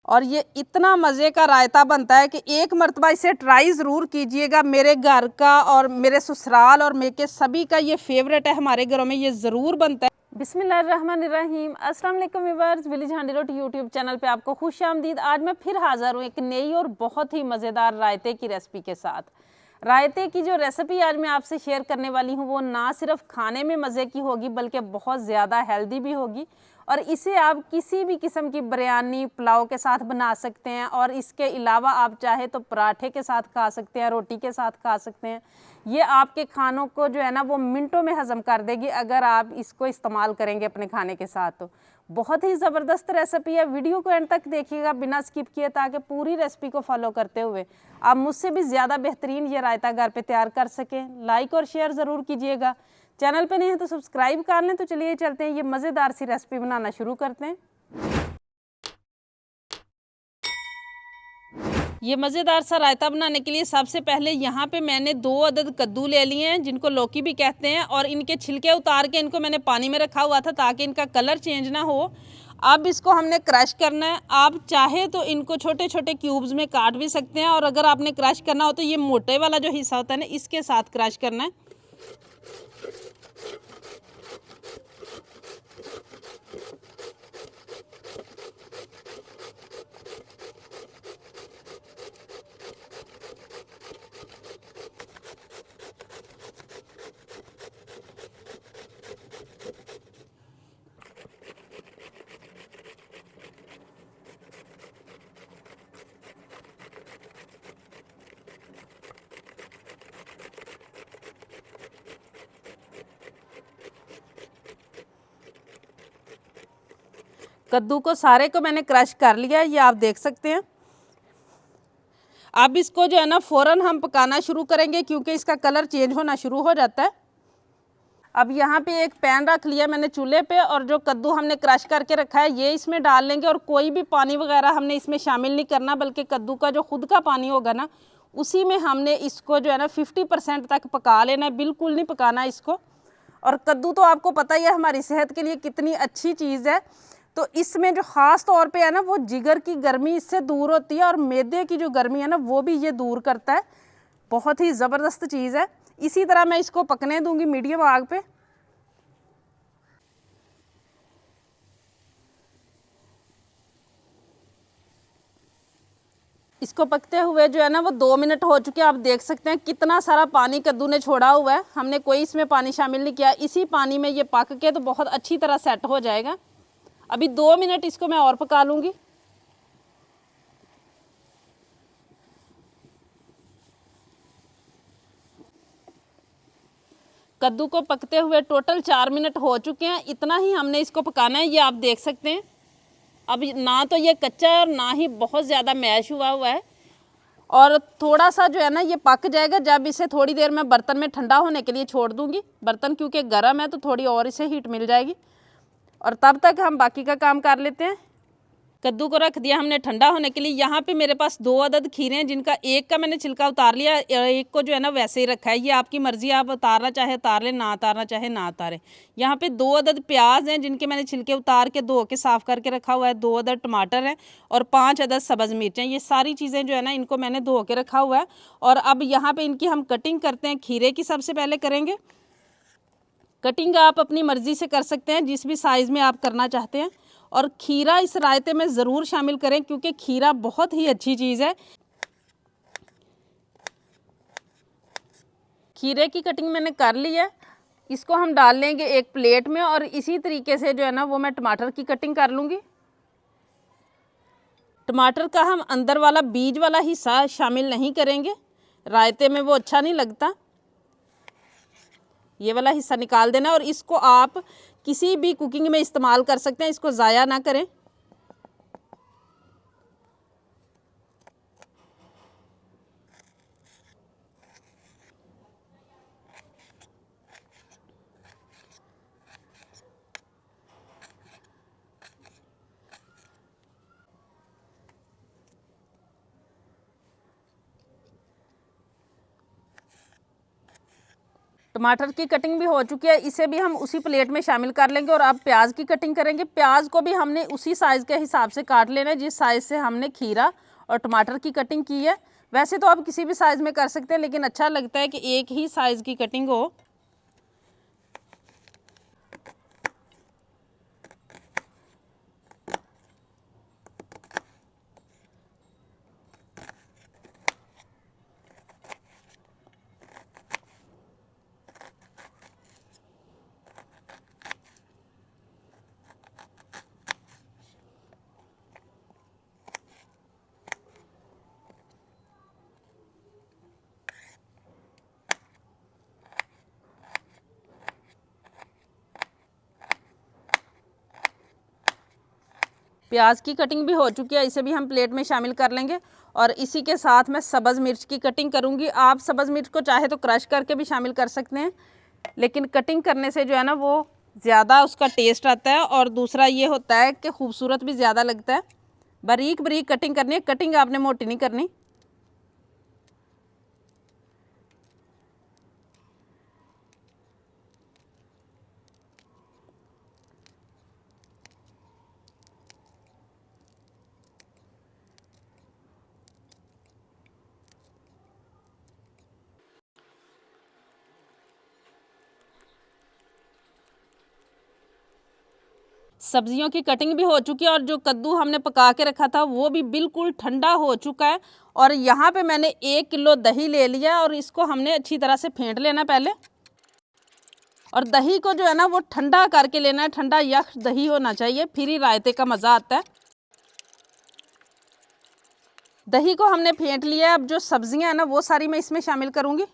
और ये इतना मज़े का रायता बनता है कि एक मर्तबा इसे ट्राई ज़रूर कीजिएगा। मेरे घर का और मेरे ससुराल और मेरे सभी का ये फेवरेट है, हमारे घरों में ये ज़रूर बनता है। बिस्मिल्लाहिर्रहमानिर्रहीम, अस्सलाम वालेकुम व्यूअर्स, विलेज हैंडी रोटी यूट्यूब चैनल पे आपको खुश आमदीद। आज मैं फिर हाज़िर हूँ एक नई और बहुत ही मज़ेदार रायते की रेसिपी के साथ। रायते की जो रेसिपी आज मैं आपसे शेयर करने वाली हूँ वो ना सिर्फ खाने में मज़े की होगी बल्कि बहुत ज़्यादा हेल्दी भी होगी। और इसे आप किसी भी किस्म की बिरयानी पुलाव के साथ बना सकते हैं, और इसके अलावा आप चाहे तो पराठे के साथ खा सकते हैं, रोटी के साथ खा सकते हैं। ये आपके खानों को जो है ना वो मिनटों में हज़म कर देगी अगर आप इसको इस्तेमाल करेंगे अपने खाने के साथ। तो बहुत ही ज़बरदस्त रेसिपी है। वीडियो को एंड तक देखिएगा बिना स्किप किए, ताकि पूरी रेसिपी को फॉलो करते हुए आप मुझसे भी ज़्यादा बेहतरीन ये रायता घर पे तैयार कर सकें। लाइक और शेयर ज़रूर कीजिएगा। चैनल पे नहीं है तो सब्सक्राइब कर लें। तो चलिए चलते हैं, ये मज़ेदार सी रेसिपी बनाना शुरू करते हैं। ये मज़ेदार सा रायता बनाने के लिए सबसे पहले यहाँ पे मैंने 2 अदद कद्दू ले लिए हैं, जिनको लौकी भी कहते हैं, और इनके छिलके उतार के इनको मैंने पानी में रखा हुआ था ताकि इनका कलर चेंज ना हो। अब इसको हमने क्रश करना है। आप चाहे तो इनको छोटे छोटे क्यूब्स में काट भी सकते हैं, और अगर आपने क्रश करना हो तो ये मोटे वाला जो हिस्सा होता है ना, इसके साथ क्रश करना है। कद्दू को सारे को मैंने क्रश कर लिया, ये आप देख सकते हैं। अब इसको जो है ना फ़ौरन हम पकाना शुरू करेंगे क्योंकि इसका कलर चेंज होना शुरू हो जाता है। अब यहाँ पे एक पैन रख लिया मैंने चूल्हे पे, और जो कद्दू हमने क्रश करके रखा है ये इसमें डाल लेंगे। और कोई भी पानी वगैरह हमने इसमें शामिल नहीं करना, बल्कि कद्दू का जो खुद का पानी होगा ना उसी में हमने इसको जो है ना 50% तक पका लेना है, बिल्कुल नहीं पकाना इसको। और कद्दू तो आपको पता ही है हमारी सेहत के लिए कितनी अच्छी चीज़ है। तो इसमें जो ख़ास तौर पे है ना वो जिगर की गर्मी इससे दूर होती है, और मैदे की जो गर्मी है ना वो भी ये दूर करता है। बहुत ही ज़बरदस्त चीज़ है। इसी तरह मैं इसको पकने दूंगी मीडियम आग पे। इसको पकते हुए जो है ना वो 2 मिनट हो चुके हैं। आप देख सकते हैं कितना सारा पानी कद्दू ने छोड़ा हुआ है, हमने कोई इसमें पानी शामिल नहीं किया। इसी पानी में ये पक के तो बहुत अच्छी तरह सेट हो जाएगा। अभी 2 मिनट इसको मैं और पका लूँगी। कद्दू को पकते हुए टोटल 4 मिनट हो चुके हैं। इतना ही हमने इसको पकाना है, ये आप देख सकते हैं। अब ना तो ये कच्चा है और ना ही बहुत ज़्यादा मैश हुआ हुआ है। और थोड़ा सा जो है ना ये पक जाएगा जब इसे थोड़ी देर में बर्तन में ठंडा होने के लिए छोड़ दूंगी। बर्तन क्योंकि गर्म है तो थोड़ी और इसे हीट मिल जाएगी, और तब तक हम बाकी का काम कर लेते हैं। कद्दू को रख दिया हमने ठंडा होने के लिए। यहाँ पे मेरे पास 2 अदद खीरे हैं, जिनका एक का मैंने छिलका उतार लिया, एक को जो है ना वैसे ही रखा है। ये आपकी मर्ज़ी, आप उतारना चाहे उतार लें, ना उतारना चाहे ना उतारें। यहाँ पे 2 अदद प्याज हैं, जिनके मैंने छिलके उतार के धो के साफ़ करके रखा हुआ है। 2 अदद टमाटर हैं और 5 अदद सब्ज़ मिर्चें। ये सारी चीज़ें जो है ना इनको मैंने धो के रखा हुआ है। और अब यहाँ पर इनकी हम कटिंग करते हैं। खीरे की सबसे पहले करेंगे कटिंग। आप अपनी मर्ज़ी से कर सकते हैं, जिस भी साइज़ में आप करना चाहते हैं। और खीरा इस रायते में ज़रूर शामिल करें क्योंकि खीरा बहुत ही अच्छी चीज़ है। खीरे की कटिंग मैंने कर ली है। इसको हम डाल लेंगे एक प्लेट में, और इसी तरीके से जो है ना वो मैं टमाटर की कटिंग कर लूँगी। टमाटर का हम अंदर वाला बीज वाला हिस्सा शामिल नहीं करेंगे, रायते में वो अच्छा नहीं लगता। ये वाला हिस्सा निकाल देना, और इसको आप किसी भी कुकिंग में इस्तेमाल कर सकते हैं, इसको ज़ाया ना करें। टमाटर की कटिंग भी हो चुकी है, इसे भी हम उसी प्लेट में शामिल कर लेंगे। और अब प्याज की कटिंग करेंगे। प्याज को भी हमने उसी साइज़ के हिसाब से काट लेना है जिस साइज़ से हमने खीरा और टमाटर की कटिंग की है। वैसे तो आप किसी भी साइज़ में कर सकते हैं, लेकिन अच्छा लगता है कि एक ही साइज़ की कटिंग हो। प्याज की कटिंग भी हो चुकी है, इसे भी हम प्लेट में शामिल कर लेंगे। और इसी के साथ मैं सब्ज़ मिर्च की कटिंग करूँगी। आप सब्ज़ मिर्च को चाहे तो क्रश करके भी शामिल कर सकते हैं, लेकिन कटिंग करने से जो है ना वो ज़्यादा उसका टेस्ट आता है। और दूसरा ये होता है कि खूबसूरत भी ज़्यादा लगता है। बारीक बारीक कटिंग करनी है, कटिंग आपने मोटी नहीं करनी। सब्जियों की कटिंग भी हो चुकी है और जो कद्दू हमने पका के रखा था वो भी बिल्कुल ठंडा हो चुका है। और यहाँ पे मैंने 1 किलो दही ले लिया और इसको हमने अच्छी तरह से फेंट लेना पहले। और दही को जो है ना वो ठंडा करके लेना है, ठंडा यख दही होना चाहिए, फिर ही रायते का मज़ा आता है। दही को हमने फेंट लिया है। अब जो सब्जियां हैं ना वो सारी मैं इसमें शामिल करूँगी।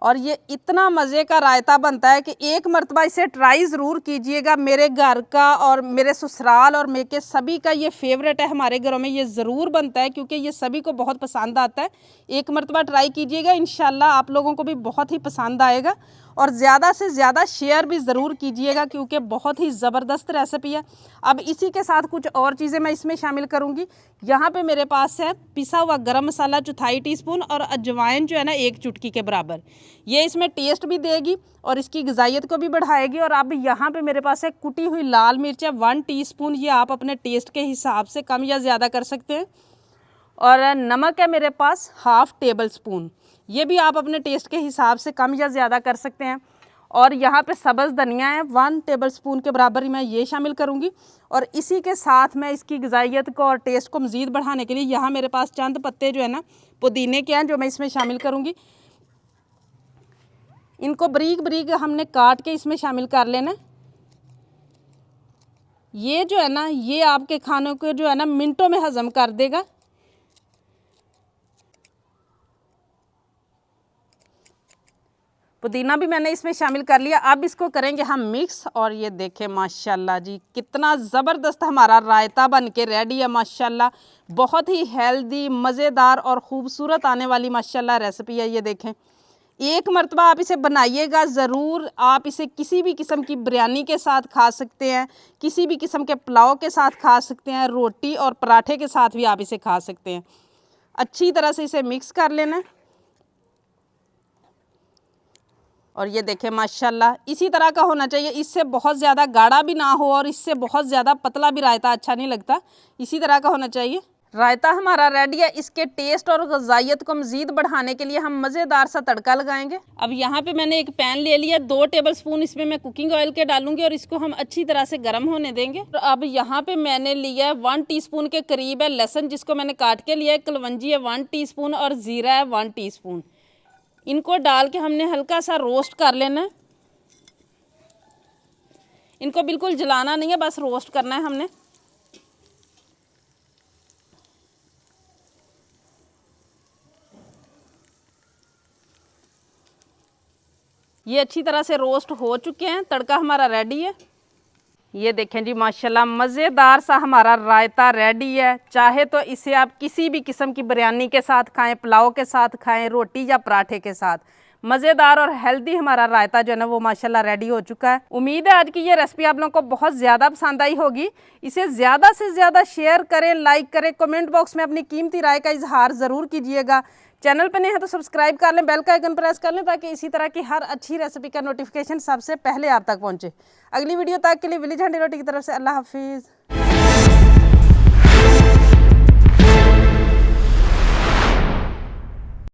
और ये इतना मज़े का रायता बनता है कि एक मर्तबा इसे ट्राई ज़रूर कीजिएगा। मेरे घर का और मेरे ससुराल और मेरे सभी का ये फेवरेट है। हमारे घरों में ये ज़रूर बनता है क्योंकि ये सभी को बहुत पसंद आता है। एक मर्तबा ट्राई कीजिएगा, इंशाल्लाह आप लोगों को भी बहुत ही पसंद आएगा। और ज़्यादा से ज़्यादा शेयर भी ज़रूर कीजिएगा क्योंकि बहुत ही ज़बरदस्त रेसिपी है। अब इसी के साथ कुछ और चीज़ें मैं इसमें शामिल करूँगी। यहाँ पे मेरे पास है पिसा हुआ गरम मसाला 1/4 टीस्पून और अजवाइन जो है ना 1 चुटकी के बराबर। ये इसमें टेस्ट भी देगी और इसकी ग़िज़ाइयत को भी बढ़ाएगी। और अब यहाँ पे मेरे पास है कुटी हुई लाल मिर्च है 1 टीस्पून। ये आप अपने टेस्ट के हिसाब से कम या ज़्यादा कर सकते हैं। और नमक है मेरे पास 1/2 टेबल स्पून। ये भी आप अपने टेस्ट के हिसाब से कम या ज़्यादा कर सकते हैं। और यहाँ पे सब्ज़ धनिया है 1 टेबल स्पून के बराबर ही मैं ये शामिल करूँगी। और इसी के साथ मैं इसकी ग़िज़ाइयत को और टेस्ट को मज़ीद बढ़ाने के लिए यहाँ मेरे पास चंद पत्ते जो है ना पुदीने के हैं जो मैं इसमें शामिल करूँगी। इनको बारीक बारीक हमने काट के इसमें शामिल कर लेना। ये जो है ना ये आपके खानों को जो है ना मिनटों में हज़म कर देगा। पुदीना भी मैंने इसमें शामिल कर लिया। अब इसको करेंगे हम मिक्स। और ये देखें माशाल्लाह जी कितना ज़बरदस्त हमारा रायता बन के रेडी है माशाल्लाह। बहुत ही हेल्दी, मज़ेदार और ख़ूबसूरत आने वाली माशाल्लाह रेसिपी है। ये देखें, एक मर्तबा आप इसे बनाइएगा ज़रूर। आप इसे किसी भी किस्म की बिरयानी के साथ खा सकते हैं, किसी भी किस्म के पुलाव के साथ खा सकते हैं, रोटी और पराठे के साथ भी आप इसे खा सकते हैं। अच्छी तरह से इसे मिक्स कर लेना है। और ये देखें माशाल्लाह इसी तरह का होना चाहिए। इससे बहुत ज़्यादा गाढ़ा भी ना हो और इससे बहुत ज़्यादा पतला भी रायता अच्छा नहीं लगता। इसी तरह का होना चाहिए। रायता हमारा रेडी है। इसके टेस्ट और ग़िज़ाइयत को मज़ीद बढ़ाने के लिए हम मज़ेदार सा तड़का लगाएंगे। अब यहाँ पे मैंने एक पैन ले लिया, 2 टेबल स्पून इसमें मैं कुकिंग ऑयल के डालूंगी और इसको हम अच्छी तरह से गर्म होने देंगे। और अब यहाँ पे मैंने लिया है 1 टीस्पून के करीब है लहसुन जिसको मैंने काट के लिया है। कलवंजी है 1 टीस्पून और ज़ीरा है 1 टीस्पून। इनको डाल के हमने हल्का सा रोस्ट कर लेना है। इनको बिल्कुल जलाना नहीं है, बस रोस्ट करना है हमने। ये अच्छी तरह से रोस्ट हो चुके हैं। तड़का हमारा रेडी है। ये देखें जी माशाल्लाह मज़ेदार सा हमारा रायता रेडी है। चाहे तो इसे आप किसी भी किस्म की बिरयानी के साथ खाएं, पुलाव के साथ खाएं, रोटी या पराठे के साथ। मज़ेदार और हेल्दी हमारा रायता जो है ना वो माशाल्लाह रेडी हो चुका है। उम्मीद है आज की ये रेसिपी आप लोगों को बहुत ज़्यादा पसंद आई होगी। इसे ज़्यादा से ज़्यादा शेयर करें, लाइक करें, कमेंट बॉक्स में अपनी कीमती राय का इजहार ज़रूर कीजिएगा। चैनल पर नहीं है तो सब्सक्राइब कर लें, बेल का आइकन प्रेस कर लें ताकि इसी तरह की हर अच्छी रेसिपी का नोटिफिकेशन सबसे पहले आप तक पहुँचे। अगली वीडियो तक के लिए विलेज हंडी रोटी की तरफ से अल्लाह हाफिज़।